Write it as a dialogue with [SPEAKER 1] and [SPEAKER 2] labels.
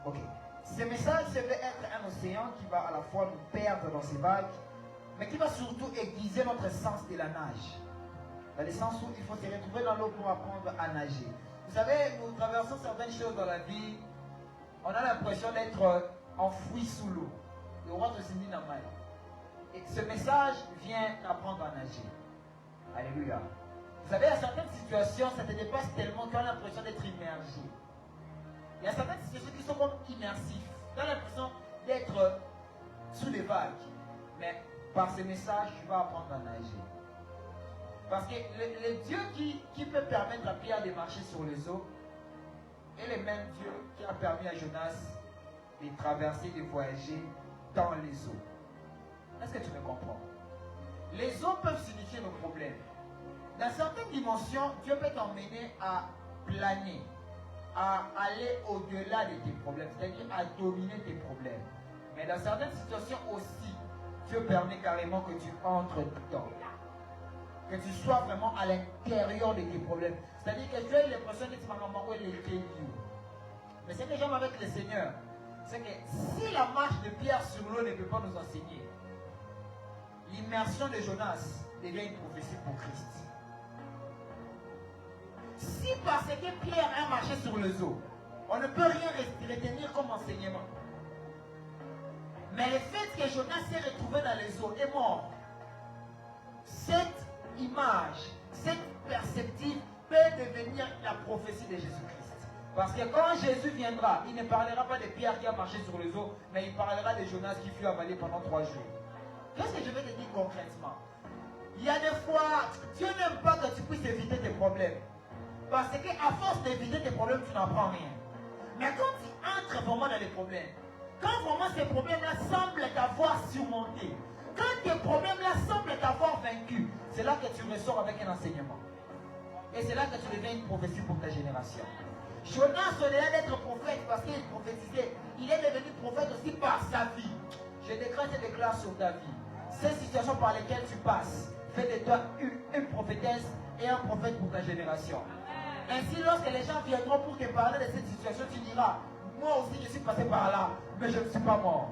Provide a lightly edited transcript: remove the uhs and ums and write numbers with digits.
[SPEAKER 1] Ok. Ce message devait être un océan qui va à la fois nous perdre dans ses vagues, mais qui va surtout aiguiser notre sens de la nage. Dans le sens où il faut se retrouver dans l'eau pour apprendre à nager. Vous savez, nous traversons certaines choses dans la vie, on a l'impression d'être enfoui sous l'eau. Le roi de Sindi Namai. Et ce message vient apprendre à nager. Alléluia. Vous savez, il y a certaines situations, ça te dépasse tellement qu'on a l'impression d'être immergé. Il y a certaines situations qui sont comme immersives. Tu as l'impression d'être sous les vagues. Mais par ce message, tu vas apprendre à nager. Parce que le Dieu qui peut permettre à Pierre de marcher sur les eaux est le même Dieu qui a permis à Jonas de traverser, de voyager dans les eaux. Est-ce que tu me comprends? Les eaux peuvent signifier nos problèmes. Dans certaines dimensions, Dieu peut t'emmener à planer, à aller au-delà de tes problèmes, c'est-à-dire à dominer tes problèmes. Mais dans certaines situations aussi, Dieu permet carrément que tu entres dedans. Que tu sois vraiment à l'intérieur de tes problèmes. C'est-à-dire que tu as l'impression que tu m'as maman où elle est lieu. Mais ce que j'aime avec le Seigneur, c'est que si la marche de Pierre sur l'eau ne peut pas nous enseigner, l'immersion de Jonas devient une prophétie pour Christ. Si parce que Pierre a marché sur les eaux, on ne peut rien retenir comme enseignement. Mais le fait que Jonas s'est retrouvé dans les eaux est mort. Cette image, cette perspective peut devenir la prophétie de Jésus-Christ. Parce que quand Jésus viendra, il ne parlera pas de Pierre qui a marché sur les eaux, mais il parlera de Jonas qui fut avalé pendant 3 jours. Qu'est-ce que je vais te dire concrètement? Il y a des fois, Dieu n'aime pas que tu puisses éviter tes problèmes. Parce qu'à force d'éviter tes problèmes, tu n'apprends rien. Mais quand tu entres vraiment dans les problèmes, quand vraiment ces problèmes-là semblent t'avoir surmonté, quand tes problèmes-là semblent t'avoir vaincu, c'est là que tu ressors avec un enseignement. Et c'est là que tu deviens une prophétie pour ta génération. Jonas, au-delà d'être prophète, parce qu'il prophétisait, il est devenu prophète aussi par sa vie. Je décrète et déclare sur ta vie. Ces situations par lesquelles tu passes, fais de toi une prophétesse et un prophète pour ta génération. Ainsi, lorsque les gens viendront pour te parler de cette situation, tu diras, moi aussi je suis passé par là, mais je ne suis pas mort.